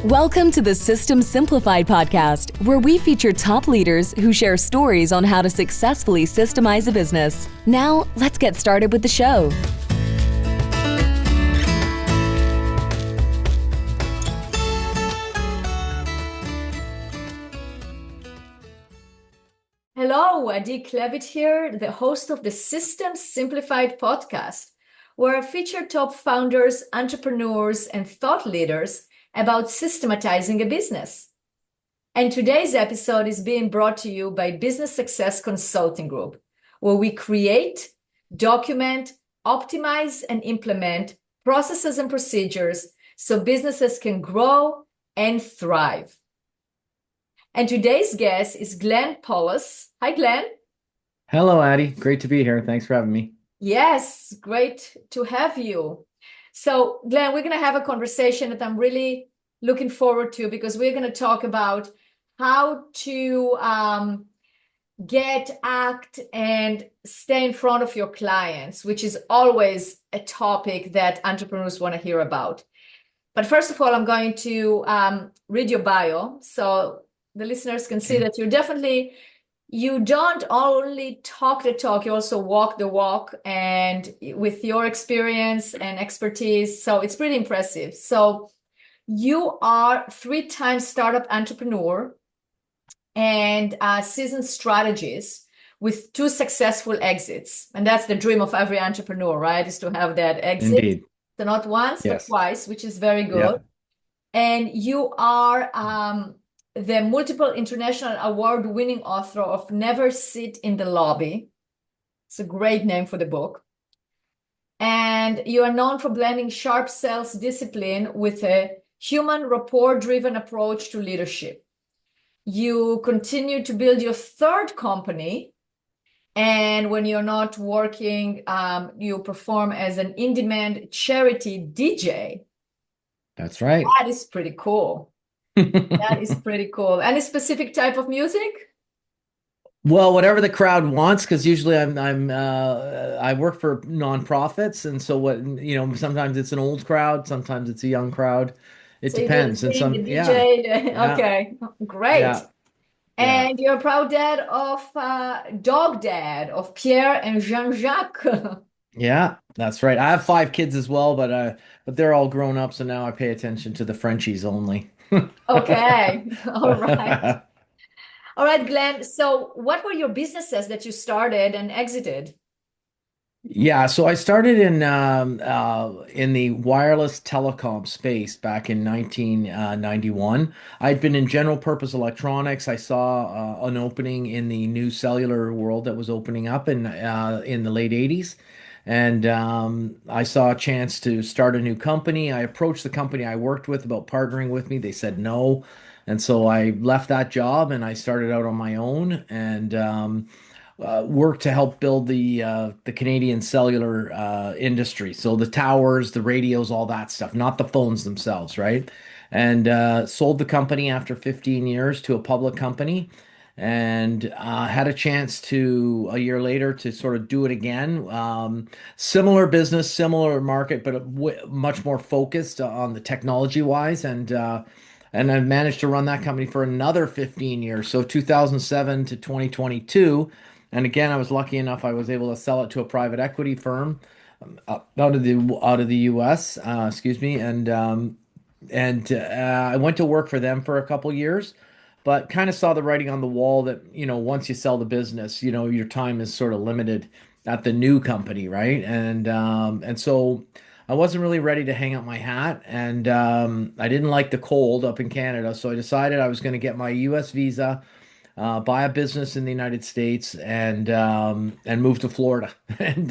Welcome to the System Simplified podcast, where we feature top leaders who share stories on how to successfully systemize a business. Now, let's get started with the show. Hello, Adi Klevit here, the host of the System Simplified podcast, where I feature top founders, entrepreneurs, and thought leaders about systematizing a business. And today's episode is being brought to you by Business Success Consulting Group, where we create, document, optimize, and implement processes and procedures so businesses can grow and thrive. And today's guest is Glenn Poulos. Hi, Glenn. Hello, Addie. Great to be here. Thanks for having me. Yes, great to have you. So, Glenn, we're going to have a conversation that I'm really looking forward to because we're going to talk about how to get, act, and stay in front of your clients, which is always a topic that entrepreneurs want to hear about. But first of all, I'm going to read your bio so the listeners can see that you don't only talk the talk, you also walk the walk, and with your experience and expertise. So it's pretty impressive. So you are three-time startup entrepreneur and seasoned strategist with two successful exits. And that's the dream of every entrepreneur, right? Is to have that exit. Indeed. So not once, but Yes. twice, which is very good. Yeah. And you are the multiple international award-winning author of Never Sit in the Lobby. It's a great name for the book. And you are known for blending sharp sales discipline with a human rapport-driven approach to leadership. You continue to build your third company, and when you're not working, you perform as an in-demand charity DJ. That's right. That is pretty cool. That is pretty cool. Any specific type of music? Well, whatever the crowd wants, because usually I work for nonprofits, and so sometimes it's an old crowd, sometimes it's a young crowd. It So you do the depends. And sing, the yeah, DJ. yeah, Okay, great. yeah, yeah. And you're a proud dad dog dad of Pierre and Jean-Jacques. Yeah, that's right. I have 5 kids as well, but they're all grown up, so now I pay attention to the Frenchies only. Okay, all right. All right, Glenn. So what were your businesses that you started and exited? Yeah, so I started in the wireless telecom space back in 1991. I'd been in general purpose electronics. I saw an opening in the new cellular world that was opening up in the late 80s. And I saw a chance to start a new company. I approached the company I worked with about partnering with me. They said no. And so I left that job and I started out on my own and worked to help build the Canadian cellular industry. So the towers, the radios, all that stuff, not the phones themselves, right? And sold the company after 15 years to a public company and had a chance to a year later to sort of do it again. Similar business, similar market, but much more focused on the technology wise. And I managed to run that company for another 15 years. So 2007 to 2022. And again, I was lucky enough I was able to sell it to a private equity firm out of the US, excuse me, and I went to work for them for a couple years, but kind of saw the writing on the wall that, once you sell the business, your time is sort of limited at the new company, right? And so I wasn't really ready to hang up my hat, and I didn't like the cold up in Canada, so I decided I was going to get my US visa, buy a business in the United States, and move to Florida and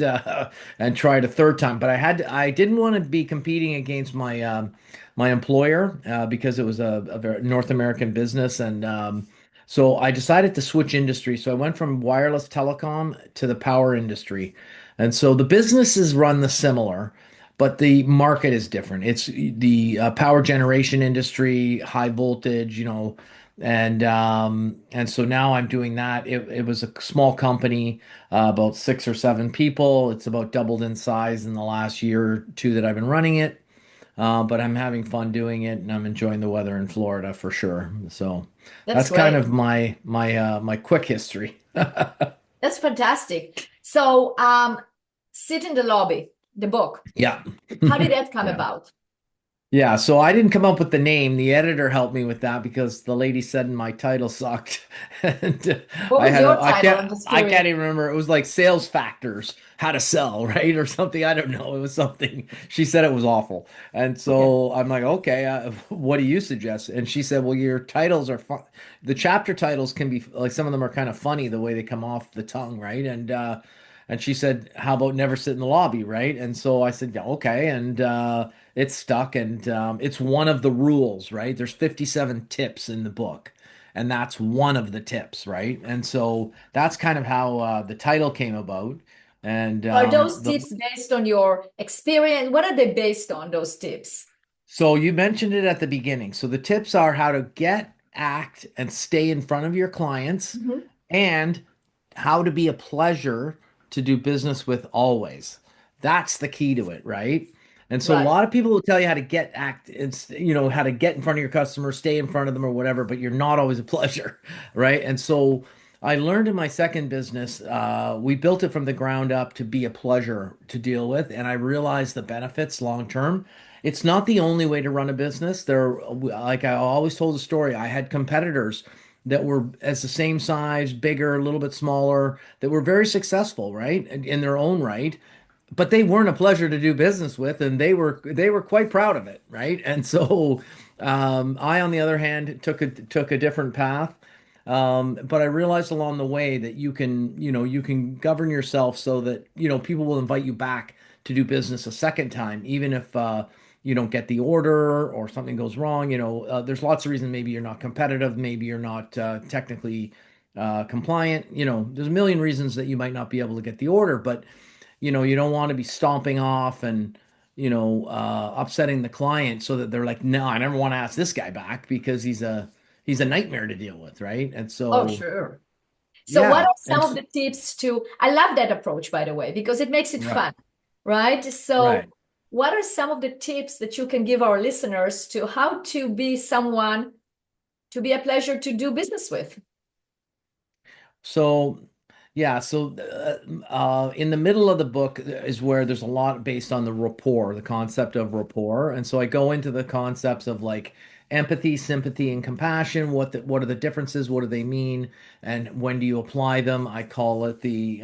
try it a third time. But I didn't want to be competing against my employer because it was a very North American business, and so I decided to switch industry. So I went from wireless telecom to the power industry, and so the businesses run the similar. But the market is different. It's the power generation industry, high voltage, and so now I'm doing that. It was a small company, about 6 or 7 people. It's about doubled in size in the last year or two that I've been running it. but I'm having fun doing it, and I'm enjoying the weather in Florida for sure. So That's that's kind great. of my quick history. That's fantastic. So, Sit in the Lobby, the book. Yeah. How did that come Yeah. about? Yeah, so I didn't come up with the name. The editor helped me with that because the lady said my title sucked. And What I was had your a title? I'm just I curious. can't even remember. It was like sales factors, how to sell, right? Or something. I don't know. It was something. She said it was awful. And Okay. so I'm like, okay, what do you suggest? And she said, well, your titles are fun. The chapter titles can be like some of them are kind of funny the way they come off the tongue, right? And she said, how about never sit in the lobby, right? And so I said, yeah, okay. And it's stuck, and it's one of the rules, right? There's 57 tips in the book, and that's one of the tips, right? And so that's kind of how the title came about. And Are those the tips based on your experience? What are they based on, those tips? So you mentioned it at the beginning. So the tips are how to get, act, and stay in front of your clients, Mhm. and how to be a pleasure to do business with always. That's the key to it, right? And so a Right. lot of people will tell you how to get act, it's how to get in front of your customers, stay in front of them or whatever, but you're not always a pleasure, right? And so I learned in my second business, we built it from the ground up to be a pleasure to deal with, and I realized the benefits long term. It's not the only way to run a business. Like I always told the story, I had competitors that were as the same size, bigger, a little bit smaller, that were very successful, right, in their own right, but they weren't a pleasure to do business with, and they were quite proud of it, right? And so I, on the other hand, took a different path. But I realized along the way that you can govern yourself so that people will invite you back to do business a second time, even if you don't get the order or something goes wrong. There's lots of reasons. Maybe you're not competitive, maybe you're not technically compliant. There's a million reasons that you might not be able to get the order, but you don't want to be stomping off and upsetting the client so that they're like, no, I never want to ask this guy back because he's a nightmare to deal with, right? And Oh, so sure. So, what yeah, are some of the tips to? I love that approach, by the way, because it makes it right, fun, right? So, right. what are some of the tips that you can give our listeners to how to be someone to be a pleasure to do business with? So, yeah, so in the middle of the book is where there's a lot based on the rapport, the concept of rapport. And so I go into the concepts of like empathy, sympathy, and compassion. What are the differences? What do they mean? And when do you apply them? I call it the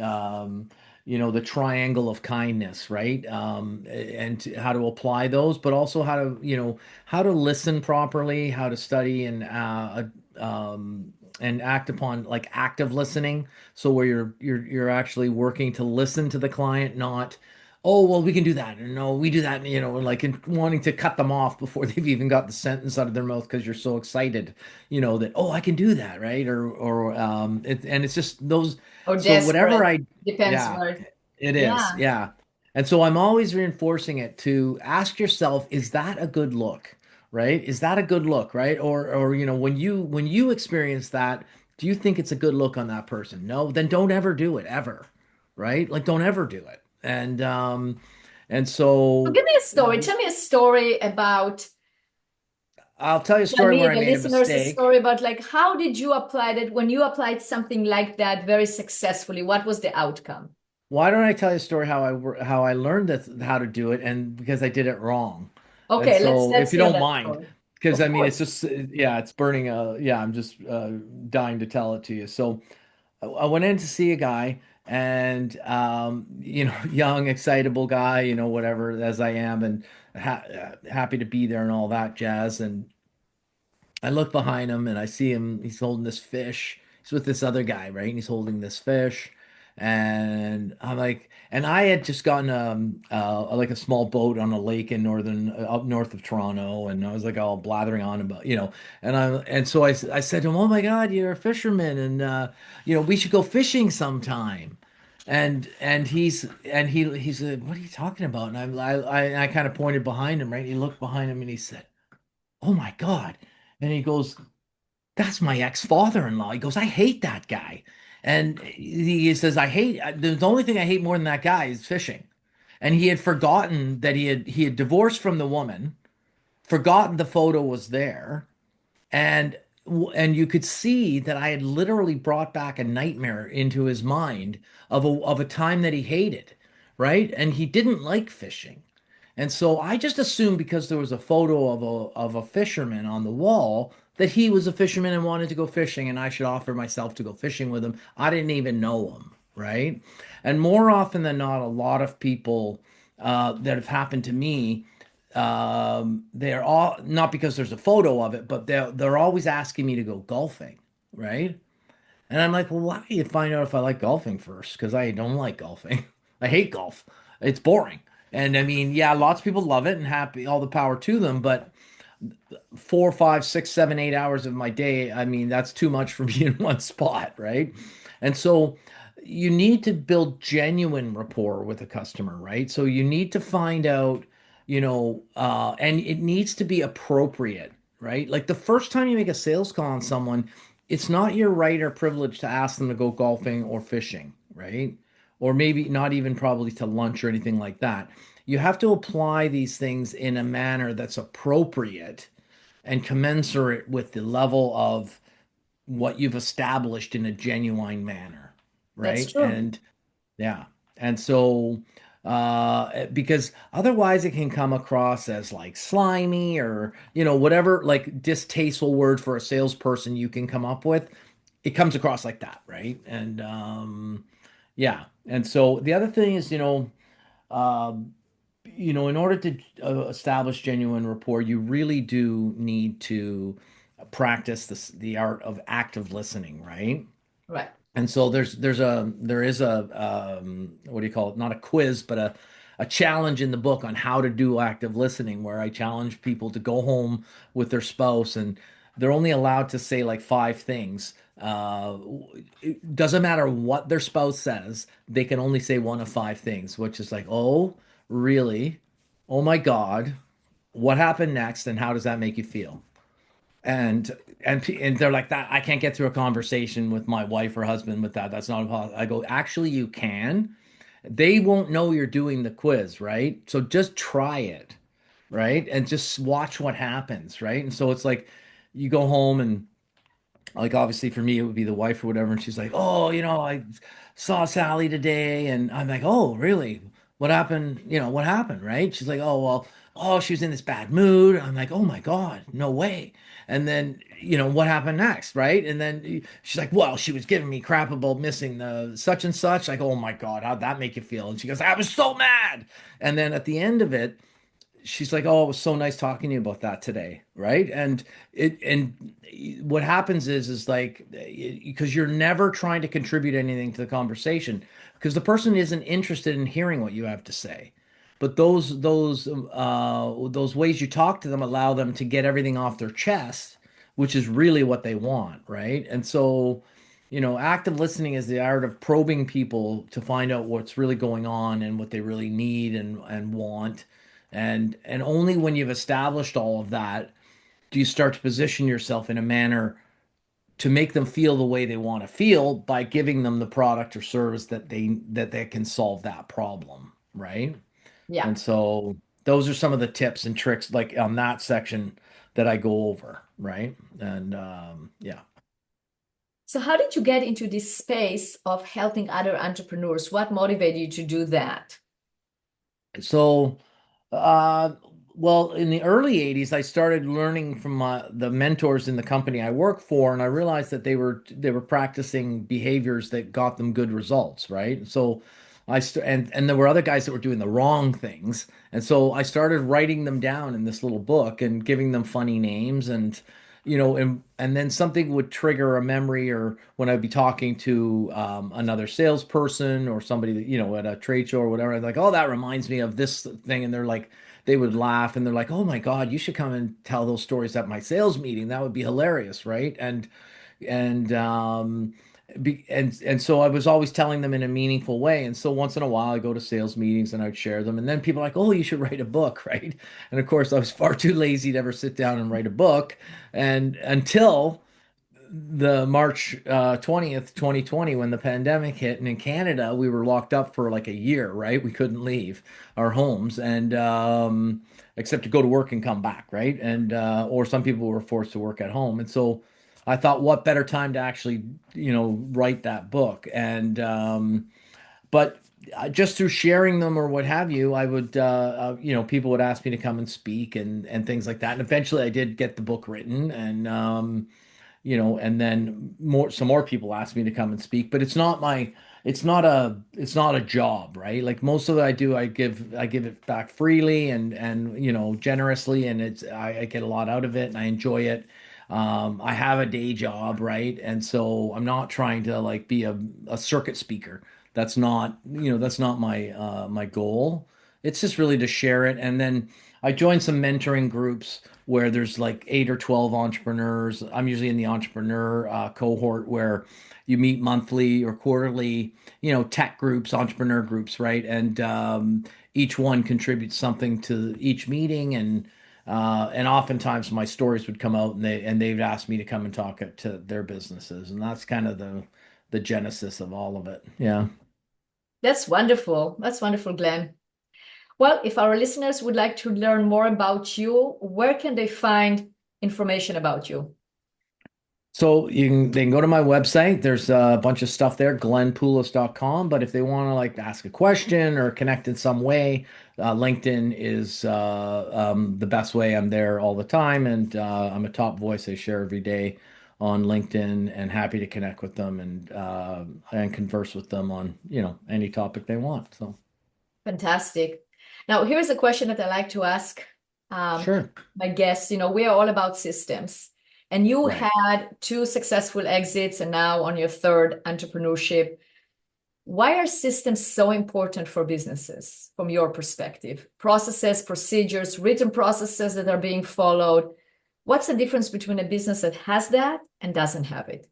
triangle of kindness, right? And how to apply those, but also how to listen properly, how to study and act upon like active listening. So where you're actually working to listen to the client, not, oh, well, we can do that, or no, we do that, like wanting to cut them off before they've even got the sentence out of their mouth because you're so excited, that, oh, I can do that, right? And it's just those. Or So whatever desperate? I, Depends yeah, where. it is, Yeah. yeah. And so I'm always reinforcing it to ask yourself, is that a good look? Right? Is that a good look, right? Or when you experience that, do you think it's a good look on that person? No, then don't ever do it ever. Right? Like don't ever do it. And So so give me a story. Tell me a story about, I'll tell you a tell story me, where I the made a listeners, a mistake. story about like how did you apply that when you applied something like that very successfully? What was the outcome? Why don't I tell you a story how I learned how to do it, and because I did it wrong. And Okay, let's so if let's you hear don't that mind, story. because Of I mean it's course. just yeah, it's burning yeah, I'm just dying to tell it to you. So I went in to see a guy, and young, excitable guy, whatever as I am, and happy to be there and all that jazz. And I look behind him and I see him. He's holding this fish. He's with this other guy, right? And he's holding this fish. And I'm like, and I had just gotten like a small boat on a lake in up north of Toronto, and I was like all blathering on about, and so I said to him, "Oh my God, you're a fisherman, and we should go fishing sometime." And he said, "What are you talking about?" And I kind of pointed behind him, right? He looked behind him and he said, "Oh my God." And he goes, "That's my ex-father-in-law." He goes, "I hate that guy." And he says, the only thing I hate more than that guy is fishing." And he had forgotten that he had divorced from the woman, forgotten the photo was there, and and you could see that I had literally brought back a nightmare into his mind of a time that he hated, right? And he didn't like fishing. And so I just assumed because there was a photo of a fisherman on the wall that he was a fisherman and wanted to go fishing and I should offer myself to go fishing with him. I didn't even know him, right? And more often than not, a lot of people that have happened to me, they're all not because there's a photo of it, but they're always asking me to go golfing, right? And I'm like, well, why do you find out if I like golfing first? Because I don't like golfing. I hate golf. It's boring. And I mean, yeah, lots of people love it and happy, all the power to them. But 4, 5, 6, 7, 8 hours of my day, I mean, that's too much for me in one spot, right? And so you need to build genuine rapport with a customer, right? So you need to find out, and it needs to be appropriate, right? Like the first time you make a sales call on someone, it's not your right or privilege to ask them to go golfing or fishing, right? Or maybe not even probably to lunch or anything like that. You have to apply these things in a manner that's appropriate and commensurate with the level of what you've established in a genuine manner, That's right? true. And yeah. And so, because otherwise it can come across as like slimy or, whatever like distasteful word for a salesperson you can come up with. It comes across like that, right? And yeah. And so the other thing is, um, in order to establish genuine rapport, you really do need to practice the art of active listening, right? Right. And so there is a what do you call it? Not a quiz, but a challenge in the book on how to do active listening, where I challenge people to go home with their spouse and they're only allowed to say like 5 things. It doesn't matter what their spouse says, they can only say one of 5 things, which is like, oh, really? Oh my God, what happened next, and how does that make you feel? And they're like that. I can't get through a conversation with my wife or husband with that. That's not possible. I go, actually, you can. They won't know you're doing the quiz, right? So just try it, right? And just watch what happens, right? And so it's like you go home and like obviously for me it would be the wife or whatever, and she's like, oh, I saw Sally today, and I'm like, oh, really? What happened? What happened, right? She's like, oh, well, oh, she was in this bad mood. I'm like, oh my God, no way. And then what happened next, right? And then she's like, well, she was giving me crap about missing the such and such. Like, oh my God, how'd that make you feel? And she goes, I was so mad. And then at the end of it, she's like, "Oh, it was so nice talking to you about that today," right? And what happens is like because you're never trying to contribute anything to the conversation because the person isn't interested in hearing what you have to say. But those ways you talk to them allow them to get everything off their chest, which is really what they want, right? And so, active listening is the art of probing people to find out what's really going on and what they really need and want and only when you've established all of that do you start to position yourself in a manner to make them feel the way they want to feel by giving them the product or service that they can solve that problem, right? Yeah. And so those are some of the tips and tricks like on that section that I go over, right? And yeah. So how did you get into this space of helping other entrepreneurs? What motivated you to do that? So, uh, well, in the early 80s, I started learning from the mentors in the company I work for, and I realized that they were practicing behaviors that got them good results, right? So and there were other guys that were doing the wrong things, and so I started writing them down in this little book and giving them funny names and and then something would trigger a memory or when I'd be talking to another salesperson or somebody that, at a trade show or whatever, I'd like, oh, that reminds me of this thing. And they're like, they would laugh and they're like, oh my God, you should come and tell those stories at my sales meeting. That would be hilarious, right? And so I was always telling them in a meaningful way. And so once in a while I go to sales meetings and I'd share them. And then people are like, oh, you should write a book, right? And of course I was far too lazy to ever sit down and write a book. And until the March 20th, 2020, when the pandemic hit, and in Canada, we were locked up for like a year, right? We couldn't leave our homes and except to go to work and come back, right? And or some people were forced to work at home. And so I thought, what better time to actually, write that book? And but just through sharing them or what have you, I would, people would ask me to come and speak and things like that. And eventually, I did get the book written, and and then some more people ask me to come and speak, but it's not a job, right? Like most of it I do, I give it back freely and generously, and I get a lot out of it and I enjoy it. I have a day job, right? And so I'm not trying to like be a circuit speaker. That's not my goal. It's just really to share it. And then I joined some mentoring groups where there's like 8 or 12 entrepreneurs. I'm usually in the entrepreneur cohort where you meet monthly or quarterly, tech groups, entrepreneur groups, right? And each one contributes something to each meeting, and oftentimes my stories would come out, and they'd ask me to come and talk to their businesses, and that's kind of the genesis of all of it. Yeah. That's wonderful. That's wonderful, Glenn. Well, if our listeners would like to learn more about you, where can they find information about you? So they can go to my website. There's a bunch of stuff there, glenpoulos.com. But if they want to like ask a question or connect in some way, LinkedIn is the best way. I'm there all the time, and I'm a top voice I share every day on LinkedIn, and happy to connect with them and converse with them on any topic they want. So Fantastic. Now, here's a question that I like to ask um, sure, my guests. We are all about systems, and you right. had two successful exits and now on your third entrepreneurship. Why are systems so important for businesses from your perspective? Processes, procedures, written processes that are being followed. What's the difference between a business that has that and doesn't have it?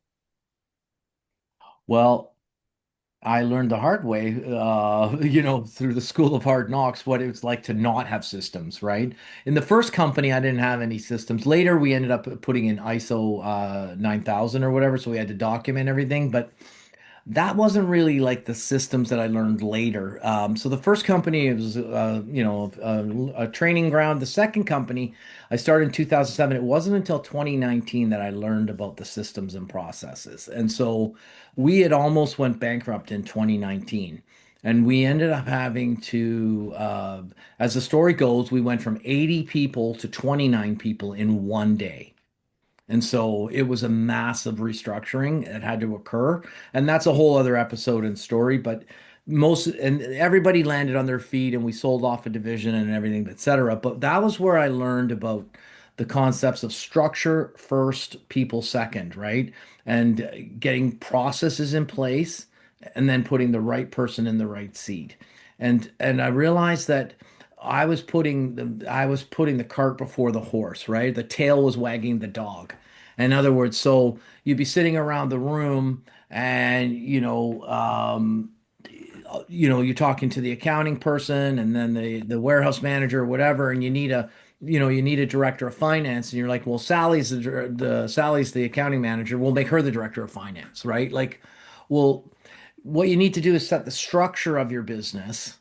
Well, I learned the hard way, through the school of hard knocks, what it's like to not have systems, right? In the first company, I didn't have any systems. Later, we ended up putting in ISO 9000 or whatever, so we had to document everything. But that wasn't really like the systems that I learned later. So the first company it was, a training ground. The second company I started in 2007. It wasn't until 2019 that I learned about the systems and processes. And so we had almost went bankrupt in 2019. And we ended up having to, as the story goes, we went from 80 people to 29 people in one day. And so it was a massive restructuring that had to occur. And that's a whole other episode and story. But everybody landed on their feet, and we sold off a division and everything, et cetera. But that was where I learned about the concepts of structure first, people second, right? And getting processes in place and then putting the right person in the right seat. And I realized that I was putting the cart before the horse, right? The tail was wagging the dog. In other words, so you'd be sitting around the room, and you're talking to the accounting person, and then the warehouse manager or whatever, and you need a director of finance, and you're like, well, Sally's the accounting manager. We'll make her the director of finance, right? Like, well, what you need to do is set the structure of your business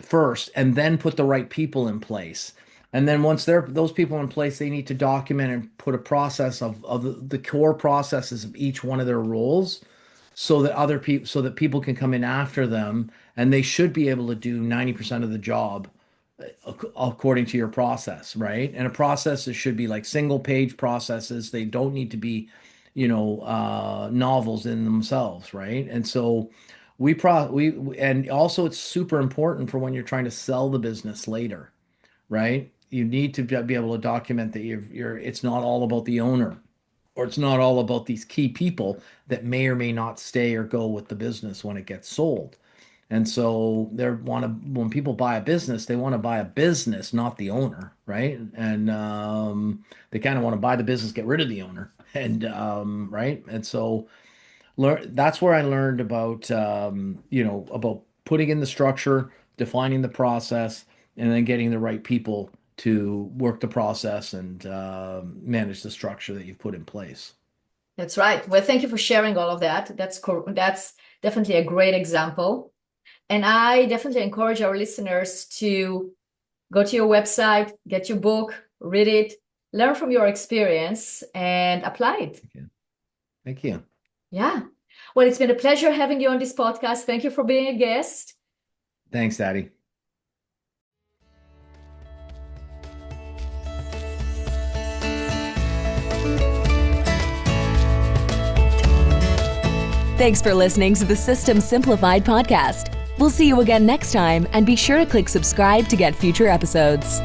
first, and then put the right people in place. And then once those people in place, they need to document and put a process of the core processes of each one of their roles, so that people can come in after them, and they should be able to do 90% of the job according to your process, right? And a process it should be like single page processes. They don't need to be, novels in themselves, right? And so and also it's super important for when you're trying to sell the business later, right? You need to be able to document that it's not all about the owner, or it's not all about these key people that may or may not stay or go with the business when it gets sold. And so when people buy a business, they want to buy a business, not the owner, right? And they kind of want to buy the business, get rid of the owner, and right. And so that's where I learned about about putting in the structure, defining the process, and then getting the right people to work the process and manage the structure that you've put in place. That's right. Well, thank you for sharing all of that. That's definitely a great example. And I definitely encourage our listeners to go to your website, get your book, read it, learn from your experience, and apply it. Thank you. Yeah. Well, it's been a pleasure having you on this podcast. Thank you for being a guest. Thanks, Daddy. Thanks for listening to the System Simplified podcast. We'll see you again next time, and be sure to click subscribe to get future episodes.